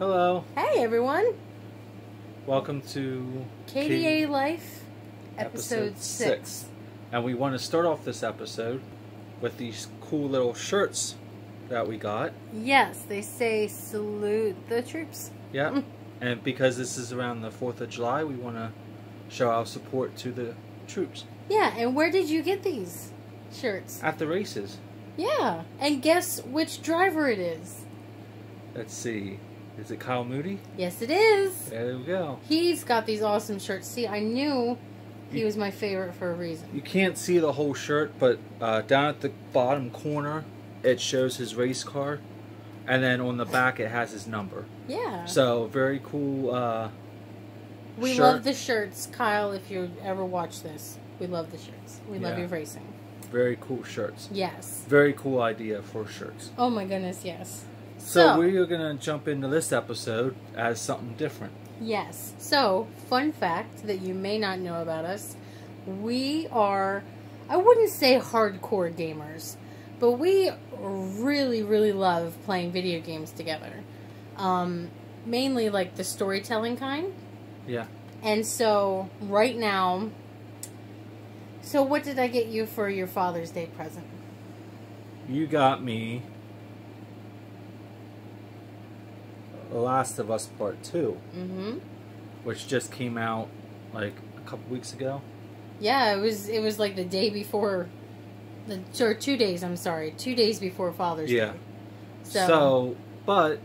Hello. Hey everyone. Welcome to KDA Life, episode 6. And we want to start off this episode with these cool little shirts that we got. Yes, they say salute the troops. Yeah. And because this is around the 4th of July, we want to show our support to the troops. Yeah, and where did you get these shirts? At the races. Yeah, and guess which driver it is? Let's see. Is it Kyle Moody? Yes, it is. There we go. He's got these awesome shirts. See, I knew he was my favorite for a reason. You can't see the whole shirt, but down at the bottom corner, it shows his race car. And then on the back, it has his number. Yeah. So, very cool we shirt. love the shirts, Kyle, if you ever watch this. We love the shirts. We love your racing. Very cool shirts. Yes. Very cool idea for shirts. Oh my goodness, yes. So we are going to jump into this episode as something different. Yes. So, fun fact that you may not know about us. We are, I wouldn't say hardcore gamers, but we really, really love playing video games together. Mainly like the storytelling kind. Yeah. And so, right now, so what did I get you for your Father's Day present? You got me The Last of Us Part 2. Mm-hmm. Which just came out like a couple weeks ago. Yeah, it was like the day before, or 2 days, I'm sorry. 2 days before Father's Day. Yeah. So, but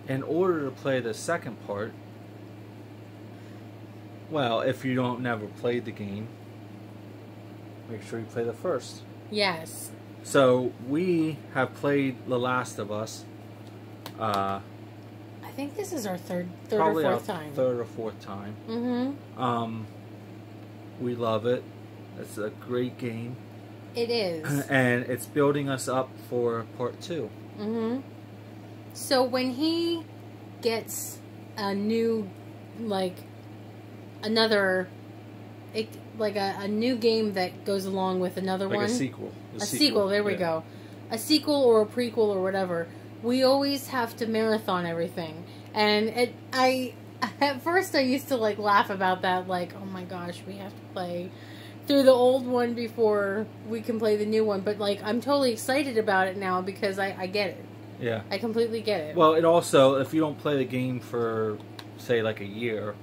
in order to play the second part, well, if you don't never played the game, make sure you play the first. Yes. So we have played The Last of Us. I think this is our third probably or fourth time. Third or fourth time. Mm-hmm. We love it. It's a great game. It is. And it's building us up for part 2. Mm-hmm. So when he gets a new, like, another, like a new game that goes along with another like one. a sequel. A sequel, there we go. A sequel or a prequel or whatever. We always have to marathon everything. And at first I used to like laugh about that, like, oh my gosh, we have to play through the old one before we can play the new one. But like, I'm totally excited about it now because I get it. Yeah. I completely get it. Well, it also, if you don't play the game for, say, like a year,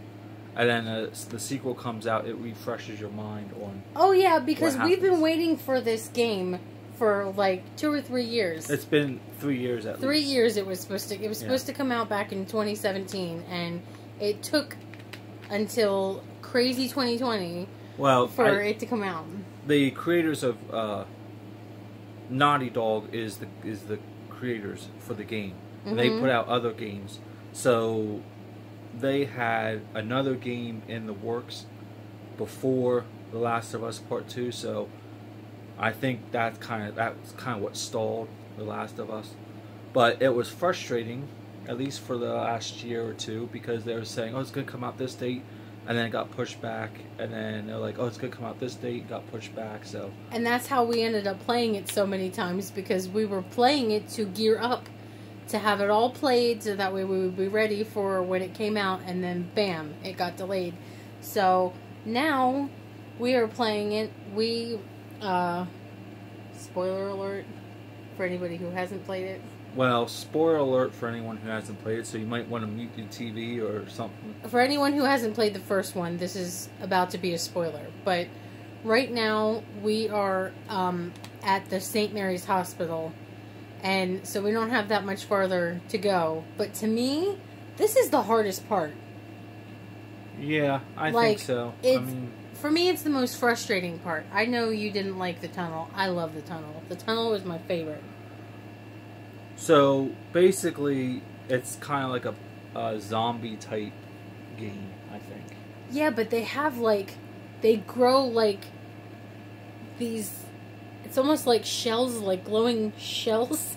and then the sequel comes out, it refreshes your mind on. Oh yeah, because we've been waiting for this game for like 2 or 3 years. It's been 3 years at least. 3 years it was supposed to come out back in 2017, and it took until crazy 2020 for it to come out. The creators of Naughty Dog is the creators for the game. Mm-hmm. And they put out other games. So they had another game in the works before The Last of Us Part 2, so I think that's kind of what stalled The Last of Us. But it was frustrating, at least for the last year or two, because they were saying, oh, it's going to come out this date, and then it got pushed back, and then they're like, oh, it's going to come out this date, got pushed back, so. And that's how we ended up playing it so many times, because we were playing it to gear up, to have it all played, so that way we would be ready for when it came out, and then bam, it got delayed. So now we are playing it. Spoiler alert for anybody who hasn't played it. Well, spoiler alert for anyone who hasn't played it, so you might want to mute your TV or something. For anyone who hasn't played the first one, this is about to be a spoiler. But right now, we are at the St. Mary's Hospital, and so we don't have that much farther to go. But to me, this is the hardest part. Yeah, I think so. For me, it's the most frustrating part. I know you didn't like the tunnel. I love the tunnel. The tunnel was my favorite. So, basically, it's kind of like a zombie-type game, I think. Yeah, but they have, like, they grow, like, these, it's almost like shells, like glowing shells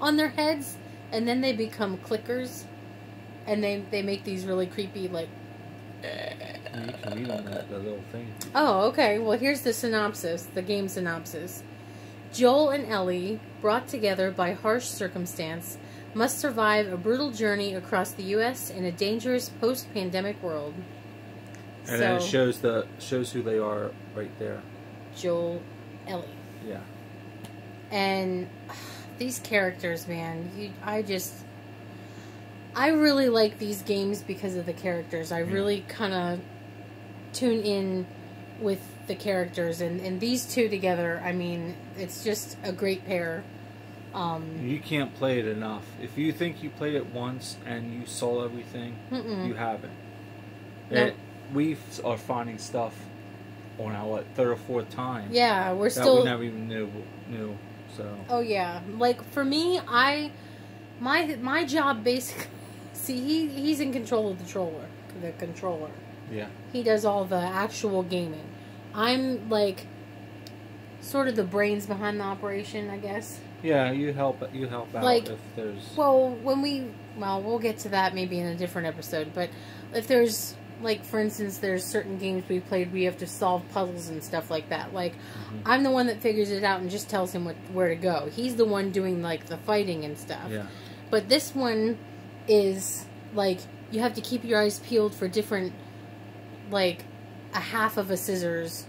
on their heads, and then they become clickers, and they make these really creepy, like, You can read on that little thing. Oh, okay. Well, here's the synopsis, the game synopsis. Joel and Ellie, brought together by harsh circumstance, must survive a brutal journey across the U.S. in a dangerous post-pandemic world. And then it shows who they are right there. Joel, Ellie. Yeah. And these characters, man, I really like these games because of the characters. I really kind of tune in with the characters, and these two together, I mean, it's just a great pair. You can't play it enough. If you think you played it once and you saw everything, you haven't. Nope. We are finding stuff on our third or fourth time. Yeah, we're that still. we never even knew. So. Oh yeah, like for me, my job basically. See, he's in control of the controller. Yeah. He does all the actual gaming. I'm like sort of the brains behind the operation, I guess. Yeah, you help out like, if there's. Well, we'll get to that maybe in a different episode. But if there's, like, for instance, there's certain games we played, we have to solve puzzles and stuff like that. Like, I'm the one that figures it out and just tells him where to go. He's the one doing, like, the fighting and stuff. Yeah. But this one is, like, you have to keep your eyes peeled for different, like, a half of a scissors.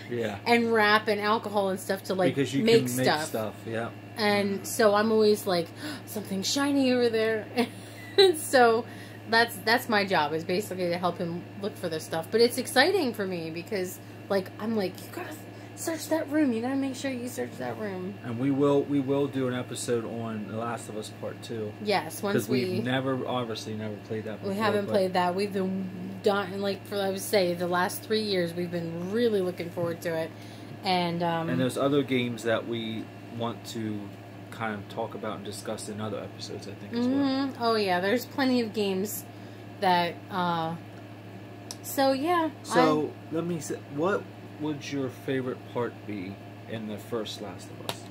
Yeah. And wrap and alcohol and stuff to, like, because you make can stuff. Make stuff, yeah. And so I'm always like, something shiny over there. And so that's my job, is basically to help him look for this stuff. But it's exciting for me because, like, I'm like, you gotta search that room. You gotta make sure you search that room. And we will do an episode on The Last of Us Part 2. Yes, once we've obviously never played that before. We haven't played that. We've been done, like, I would say, the last 3 years, we've been really looking forward to it. And there's other games that we want to kind of talk about and discuss in other episodes, I think, as well. Oh, yeah, there's plenty of games that, so, yeah. So, let me say, what would your favorite part be in the first Last of Us?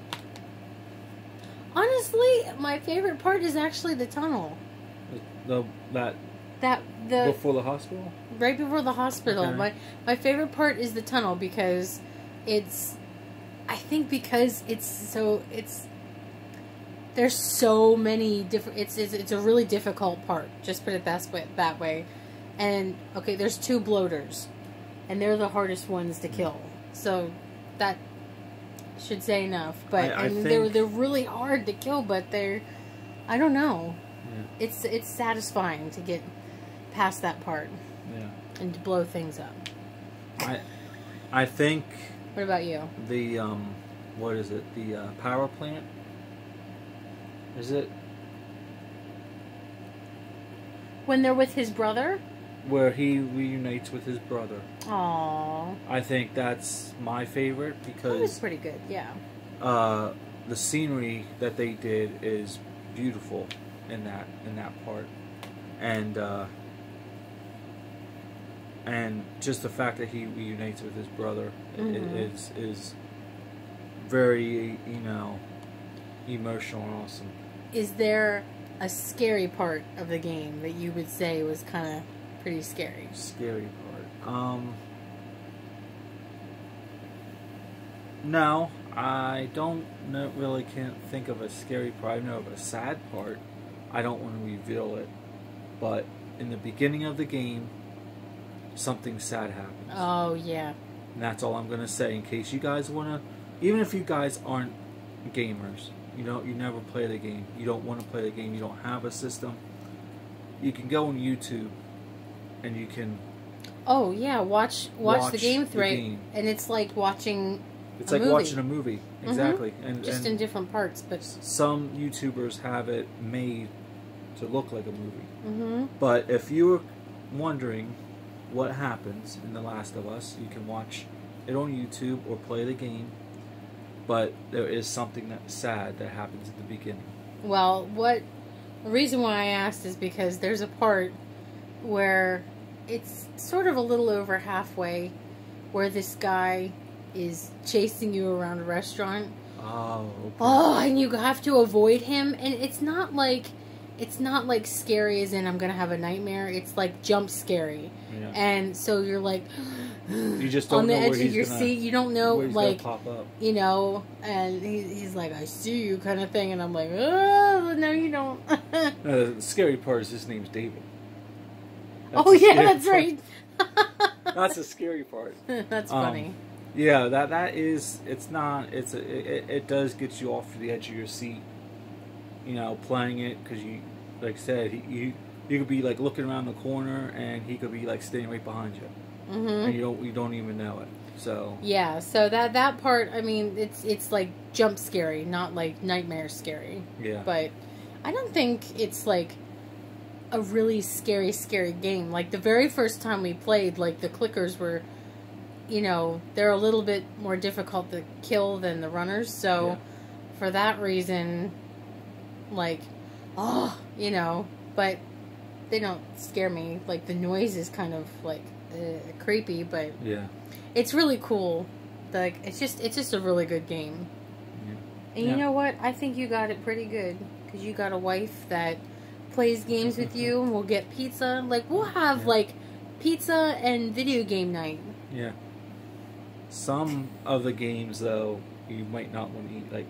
Honestly, my favorite part is actually the tunnel. Before the hospital? Right before the hospital. Okay. My favorite part is the tunnel because there's so many different, it's a really difficult part, just put it that way. And, okay, there's 2 bloaters, and they're the hardest ones to kill. So, that should say enough. But, they're really hard to kill, but I don't know. Yeah. It's satisfying to get past that part. Yeah. And to blow things up. I think... What about you? The, what is it? The power plant? Is it? When they're with his brother? Where he reunites with his brother. Aww. I think that's my favorite because... That was pretty good, yeah. The scenery that they did is beautiful in that part. And just the fact that he reunites with his brother is very, emotional and awesome. Is there a scary part of the game that you would say was kind of pretty scary? Scary part? No, I can't think of a scary part. I know of a sad part. I don't want to reveal it. But in the beginning of the game, something sad happens. Oh, yeah. And that's all I'm going to say in case you guys want to... Even if you guys aren't gamers, you never play the game, you don't want to play the game, you don't have a system, you can go on YouTube and you can... Oh, yeah, watch the game thread, and it's like watching It's like watching a movie, exactly. Just in different parts, but... Some YouTubers have it made to look like a movie. But if you're wondering what happens in The Last of Us, you can watch it on YouTube or play the game. But there is something that's sad that happens at the beginning. Well, the reason why I asked is because there's a part where it's sort of a little over halfway where this guy is chasing you around a restaurant. Oh, okay. Oh, and you have to avoid him. And it's not like it's not like scary as in I'm gonna have a nightmare. It's like jump scary, and so you're like, you just don't on the know edge where of your seat. You don't know, like, pop up. you know. And he's like, I see you, kind of thing, and I'm like, oh no, you don't. The scary part is his name's David. That's right. That's the scary part. That's funny. Yeah, that is. It's not. It does get you off the edge of your seat. You know, playing it because you, like I said, you could be like looking around the corner and he could be like staying right behind you, and you don't even know it. So yeah, so that part, I mean, it's like jump scary, not like nightmare scary. Yeah, but I don't think it's like a really scary game. Like the very first time we played, like the clickers were, you know, they're a little bit more difficult to kill than the runners. So for that reason, like, you know, but they don't scare me. Like the noise is kind of like creepy, but yeah, it's really cool. Like it's just a really good game. And you know what? I think you got it pretty good because you got a wife that plays games with you and we'll get pizza. Like we'll have like pizza and video game night. Yeah. Some of the games though you might not want to eat, like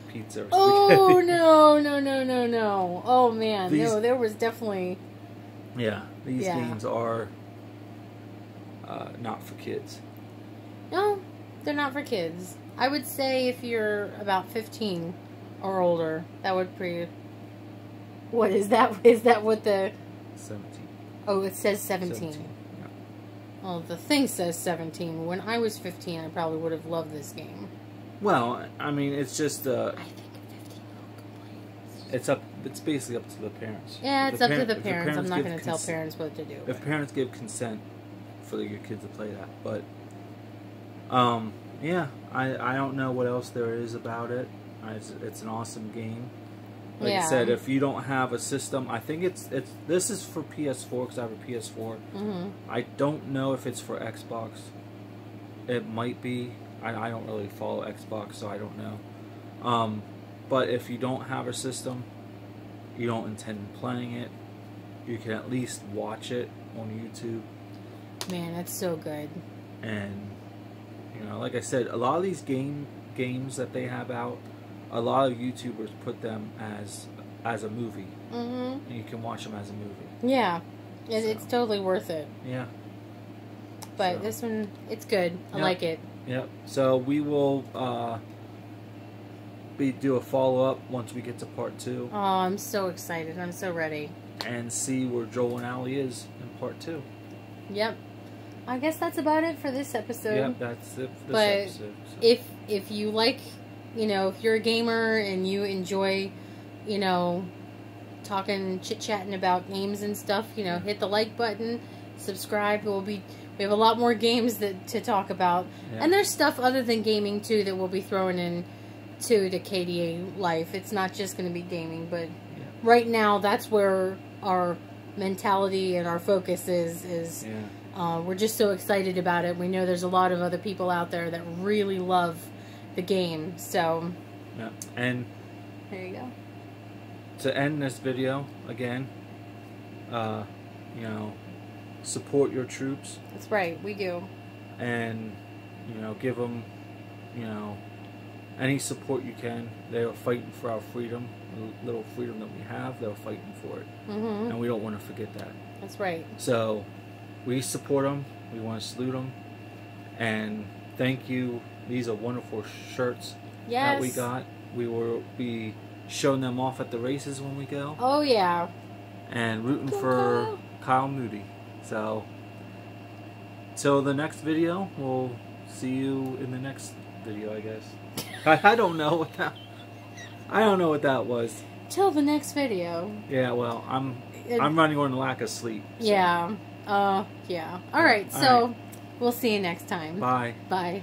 pizza or spaghetti. Oh no. Oh man, no, there was definitely. Yeah, these games are not for kids. No, they're not for kids. I would say if you're about 15 or older, that would be. What is that? Is that what the... 17. Oh, it says 17. 17, yeah. Well, the thing says 17. When I was 15, I probably would have loved this game. Well, I mean, it's just... I think a 15-year-old can play. It's basically up to the parents. Yeah, it's up to the parents. I'm not going to tell parents what to do. If parents give consent for your kids to play that. But, yeah, I don't know what else there is about it. It's an awesome game. Like I said, if you don't have a system, I think this is for PS4 because I have a PS4. I don't know if it's for Xbox. It might be. I don't really follow Xbox, so I don't know. But if you don't have a system, you don't intend playing it, you can at least watch it on YouTube. Man, that's so good. And you know, like I said, a lot of these games that they have out, a lot of YouTubers put them as a movie, and you can watch them as a movie. Yeah, it's totally worth it. Yeah, but this one, it's good. I like it. Yep. So we will do a follow up once we get to part 2. Oh, I'm so excited! I'm so ready. And see where Joel and Allie is in part 2. Yep. I guess that's about it for this episode. Yep, that's it for this episode. So. If you like, you know, if you're a gamer and you enjoy, you know, talking, chit-chatting about games and stuff, you know, hit the like button, subscribe. We have a lot more games to talk about. And there's stuff other than gaming, too, that we'll be throwing in to the KDA life. It's not just going to be gaming, but right now that's where our mentality and our focus is. We're just so excited about it. We know there's a lot of other people out there that really love the game, so and there you go. To end this video again, you know, support your troops. That's right, we do. And you know, give them, you know, any support you can. They are fighting for our freedom, the little freedom that we have. They're fighting for it, and we don't want to forget that. That's right. So we support them. We want to salute them, and thank you. These are wonderful shirts that we got. We will be showing them off at the races when we go. Oh, yeah. And rooting for Kyle Moody. So, till the next video, we'll see you in the next video, I guess. I don't know what that... I don't know what that was. Till the next video. Yeah, well, I'm running on lack of sleep. So. Yeah. Yeah. All right, so we'll see you next time. Bye. Bye.